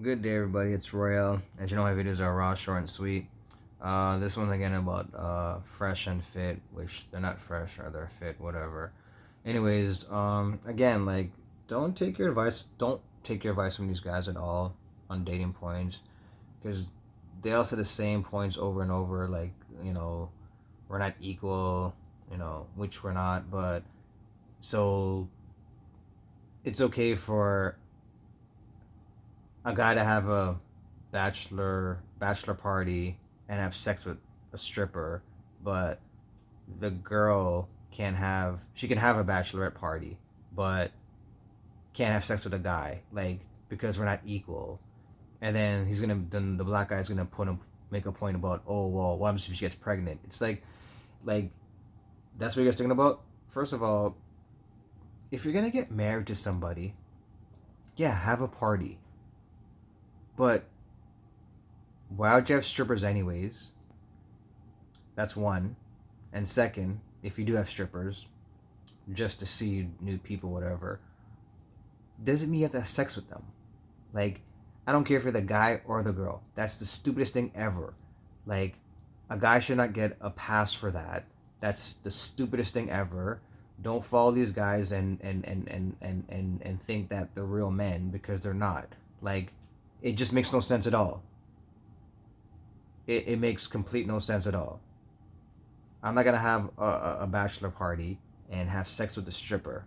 Good day, everybody. It's Royale. As you know, my videos are raw, short, and sweet. This one's again about fresh and fit, which they're not fresh or they're fit, whatever. Anyways, again, like, don't take your advice. Don't take your advice from these guys at all on dating points, because they all say the same points over and over. Like, you know, we're not equal. Which we're not. But so it's okay for a guy to have a bachelor party and have sex with a stripper, but the girl can have a bachelorette party, but can't have sex with a guy, like, because we're not equal. And then the black guy's gonna make a point about, oh well, what happens if she gets pregnant? It's like that's what you guys thinking about. First of all, if you're gonna get married to somebody, yeah, have a party, but why would you have strippers anyways? That's one. And second, if you do have strippers, just to see new people, whatever, doesn't mean you have to have sex with them. Like, I don't care if you're the guy or the girl. That's the stupidest thing ever. Like, a guy should not get a pass for that. That's the stupidest thing ever. Don't follow these guys and think that they're real men, because they're not. Like, it just makes no sense at all. It makes complete no sense at all. I'm not gonna have a bachelor party and have sex with the stripper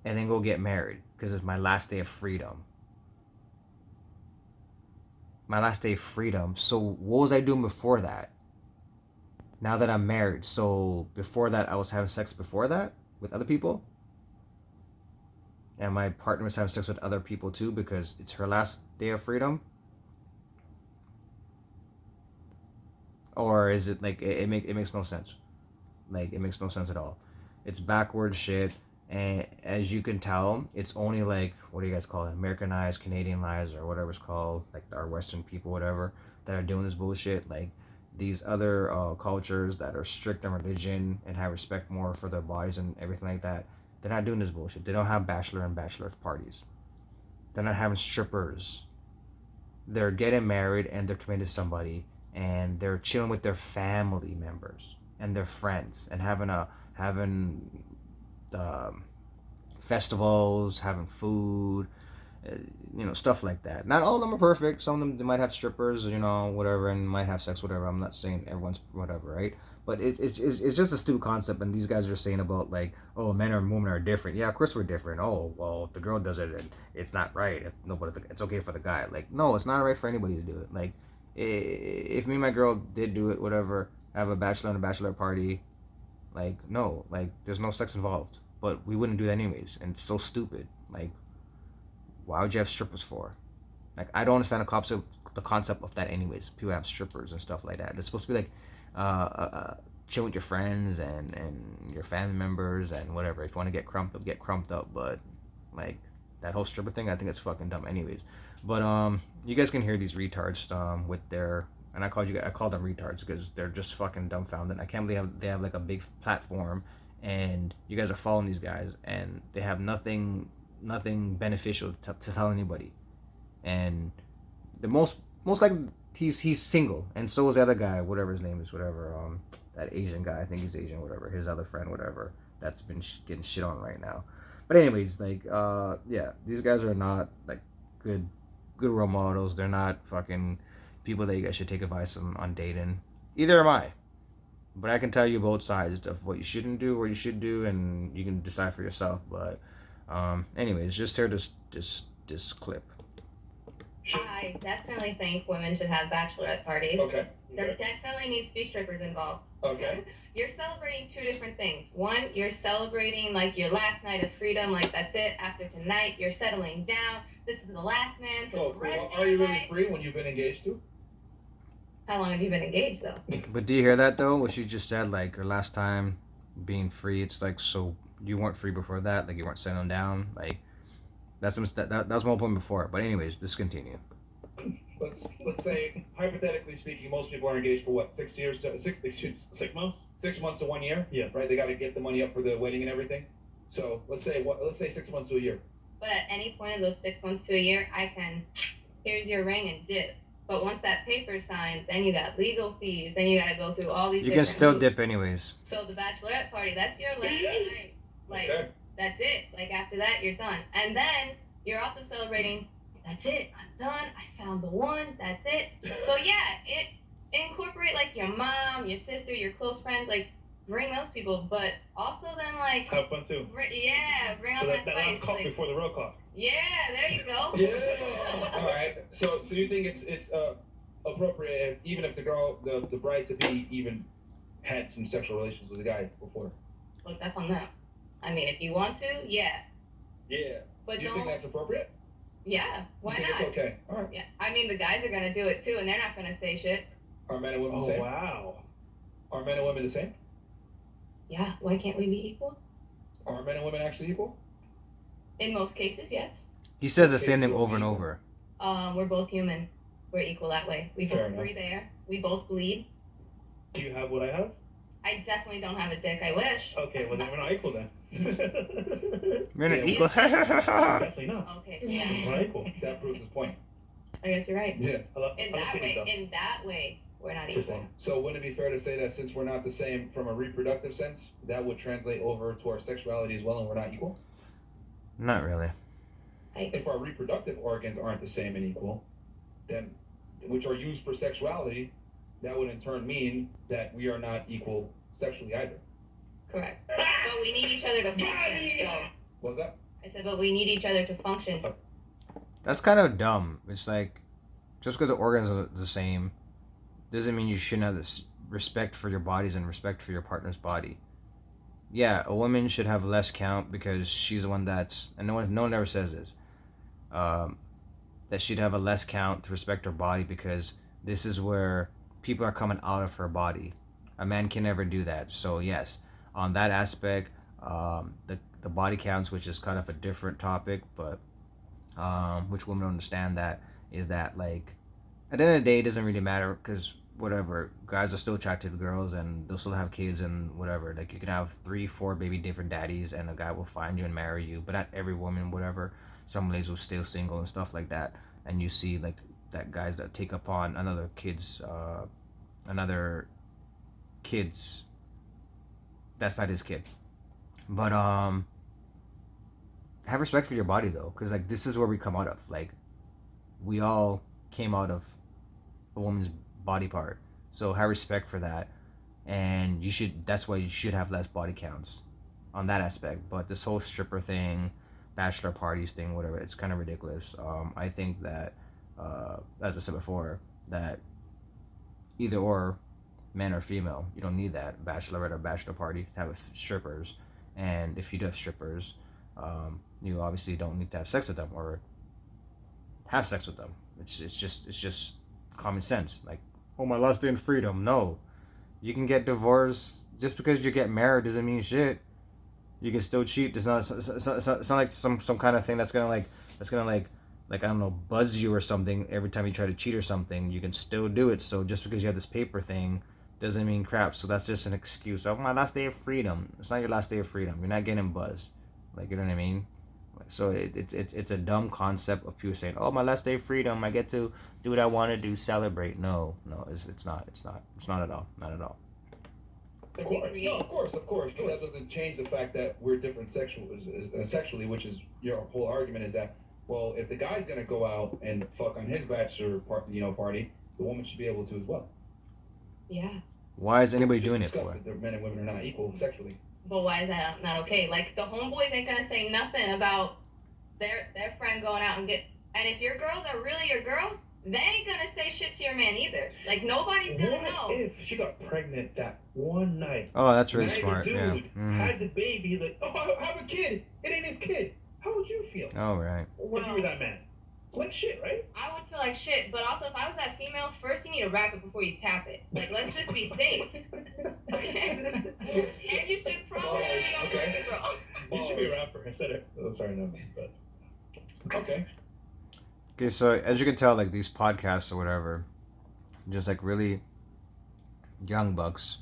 and then go get married because it's my last day of freedom. My last day of freedom. So what was I doing before that? Now that I'm married, so before that I was having sex before that with other people, and my partner was having sex with other people too because it's her last day of freedom. Or is it like it makes no sense? Like, it makes no sense at all. It's backward shit. And as you can tell, it's only like, what do you guys call it? Americanized, Canadianized, or whatever it's called, like our Western people, whatever, that are doing this bullshit. Like, these other cultures that are strict on religion and have respect more for their bodies and everything like that, they're not doing this bullshit. They don't have bachelor and bachelorette parties. They're not having strippers. They're getting married and they're committed to somebody, and they're chilling with their family members and their friends and having um, festivals, having food, uh, stuff like that. Not all of them are perfect. Some of them, they might have strippers, whatever, and might have sex, whatever. I'm not saying everyone's whatever, right? But it's just a stupid concept, and these guys are saying about, like, oh, men and women are different. Yeah, of course we're different. Oh, well, if the girl does it, and it's not right. If nobody, it's okay for the guy. Like, no, it's not right for anybody to do it. Like, if me and my girl did do it, whatever, have a bachelor and a bachelor party, like, no, like, there's no sex involved. But we wouldn't do that anyways, and it's so stupid. Like, why would you have strippers for? Like, I don't understand the concept of that anyways. People have strippers and stuff like that. It's supposed to be like, chill with your friends and your family members and whatever. If you want to get crumped up. But, like, that whole stripper thing, I think it's fucking dumb anyways. But you guys can hear these retards with their, and I call them retards because they're just fucking dumbfounded. I can't believe they have like a big platform, and you guys are following these guys, and they have nothing beneficial to tell anybody. And the most likely, he's single, and so is the other guy, whatever his name is, whatever, that Asian guy, I think he's Asian, whatever, his other friend, whatever, that's been getting shit on right now. But anyways, like, yeah, these guys are not like good good role models. They're not fucking people that you guys should take advice on dating. Either am I. But I can tell you both sides of what you shouldn't do, what you should do, and you can decide for yourself. But anyways, just hear this clip. I definitely think women should have bachelorette parties. Okay. There definitely needs to be strippers involved. Okay. You're celebrating two different things. One, you're celebrating like your last night of freedom, like that's it. After tonight, you're settling down. This is the last man for Oh, the rest cool. of Are your you really life. free when you've been engaged to? How long have you been engaged though? But do you hear that though? What she just said, like her last time being free. It's like, so you weren't free before that, like you weren't settling down. Like, that was my whole point before. But anyways, let's continue. Let's say, hypothetically speaking, most people are engaged for what, 6 years, 6 months, 6 months to 1 year. Yeah. Right. They got to get the money up for the wedding and everything. So let's say 6 months to a year. But at any point in those 6 months to a year, I can, here's your ring and dip. But once that paper's signed, then you got legal fees. Then you got to go through all these. You can different still hoops. dip anyways. So the bachelorette party, that's your last night. Like Okay. that's it. Like after that, you're done. And then you're also celebrating. That's it. I'm done. I found the one. That's it. So yeah, it incorporate like your mom, your sister, your close friends. Like bring those people, but also then like Have fun too. bring So on that that spice. last clock Like, before the real clock. yeah, there you go. Yeah. All right. So you think it's appropriate even if the bride to be even had some sexual relations with a guy before? Look, that's on them. I mean, if you want to, yeah, Yeah. but Do you don't. think that's appropriate? Yeah, why you think not? It's okay. All right. Yeah, I mean the guys are gonna do it too, and they're not gonna say shit. Are men and women the same? Wow. Are men and women the same? Yeah, why can't we be equal? Are men and women actually equal? In most cases, yes. He says the same thing over and over. We're both human. We're equal that way. We Fair both breathe air. We both bleed. Do you have what I have? I definitely don't have a dick. I wish. Okay, well then we're not equal then. We're not Yeah, equal. Definitely not. Okay, We're yeah. not equal. That proves his point. I guess you're right. Yeah. In that way, we're not Just equal. saying. So wouldn't it be fair to say that since we're not the same from a reproductive sense, that would translate over to our sexuality as well, and we're not equal? Not really. If our reproductive organs aren't the same and equal, then which are used for sexuality, that would in turn mean that we are not equal sexually either. Correct. But we need each other to function. So What's that? I said, but we need each other to function. That's kind of dumb. It's like, just because the organs are the same, doesn't mean you shouldn't have this respect for your bodies and respect for your partner's body. Yeah, a woman should have less count because she's the one that's, and no one ever says this, that she'd have a less count to respect her body because this is where people are coming out of her body. A man can never do that. So yes, on that aspect, the body counts, which is kind of a different topic, but which women don't understand that is that like at the end of the day, it doesn't really matter because whatever, guys are still attracted to girls and they'll still have kids and whatever. Like you can have 3-4 maybe different daddies and a guy will find you and marry you, but not every woman, whatever. Some ladies will stay single and stuff like that. And you see like that guys that take upon another kid's that's not his kid. But have respect for your body though, because like this is where we come out of. Like we all came out of a woman's body part, so have respect for that, and you should. That's why you should have less body counts on that aspect. But this whole stripper thing, bachelor parties thing, whatever, it's kind of ridiculous. I think that, as I said before, that either or, man or female, you don't need that bachelorette or bachelor party to have strippers. And if you do have strippers, you obviously don't need to have sex with them or have sex with them. It's just common sense. Like, oh, my last day in freedom. No, you can get divorced. Just because you get married doesn't mean shit. You can still cheat. It's not like some kind of thing that's gonna like I don't know, buzz you or something every time you try to cheat or something. You can still do it. So just because you have this paper thing doesn't mean crap. So that's just an excuse. Oh, my last day of freedom. It's not your last day of freedom. You're not getting buzzed. Like, you know what I mean? So it's a dumb concept of people saying, oh, my last day of freedom, I get to do what I want to do, celebrate. No, it's not at all. Not at all. Of course, no, of course. But that doesn't change the fact that we're different sexually, which is your whole argument is that, well, if the guy's gonna go out and fuck on his bachelor party, the woman should be able to as well. Yeah. Why is anybody Just doing it discussed for? that men and women are not equal sexually. But why is that not okay? Like the homeboys ain't gonna say nothing about their friend going out and get. And if your girls are really your girls, they ain't gonna say shit to your man either. Like nobody's gonna know. What if she got pregnant that one night? Oh, that's really Now smart. the Yeah. dude had the baby. He's like, oh, I have a kid. It ain't his kid. How would you feel? All right. If you were that man? It's like shit, right? I would feel like shit, but also if I was that female, first you need to wrap it before you tap it. Like let's just be safe. Okay. And you should probably be on birth control. You should be a rapper instead of. Oh, sorry, no. But okay. Okay, so as you can tell, like these podcasts or whatever, just like really young bucks.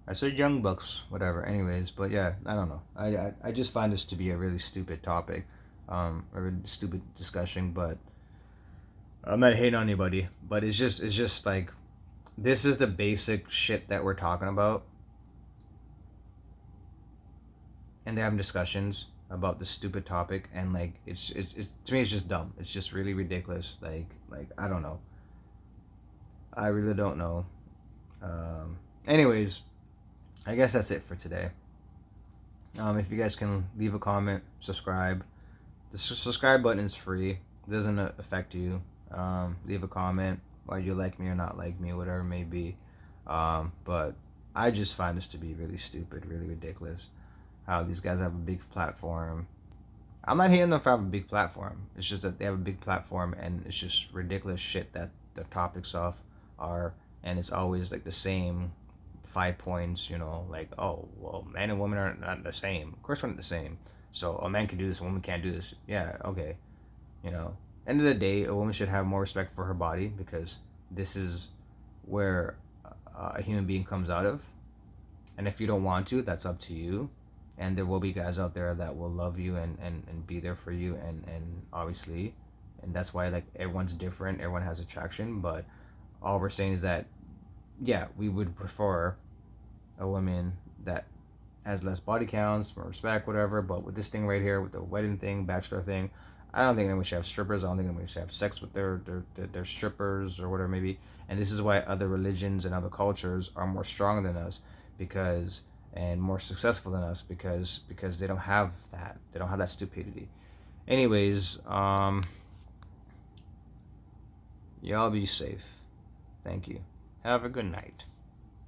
I said young bucks, whatever. Anyways, but yeah, I don't know. I just find this to be a really stupid topic. a really stupid discussion, but I'm not hating on anybody. But it's just like, this is the basic shit that we're talking about, and they're having discussions about this stupid topic, and like it's to me it's just dumb. It's just really ridiculous. Like I don't know. I really don't know. Anyways, I guess that's it for today. If you guys can leave a comment, subscribe. The subscribe button is free. It doesn't affect you. Leave a comment whether you like me or not like me, whatever it may be. But I just find this to be really stupid, really ridiculous. How these guys have a big platform. I'm not hating them for having a big platform. It's just that they have a big platform, and it's just ridiculous shit that the topics of are, and it's always like the same 5 points. Like, oh well, men and women are not the same. Of course, we're not the same. So a man can do this, a woman can't do this. Yeah, okay. End of the day, a woman should have more respect for her body, because this is where a human being comes out of. And if you don't want to, that's up to you. And there will be guys out there that will love you and be there for you, and obviously, and that's why, like, everyone's different, everyone has attraction. But all we're saying is that, yeah, we would prefer a woman that has less body counts, more respect, whatever. But with this thing right here, with the wedding thing, bachelor thing, I don't think anyone should have strippers. I don't think anyone should have sex with their strippers or whatever maybe. And this is why other religions and other cultures are more strong than us, because, and more successful than us, because they don't have that. They don't have that stupidity. Anyways, y'all be safe. Thank you. Have a good night.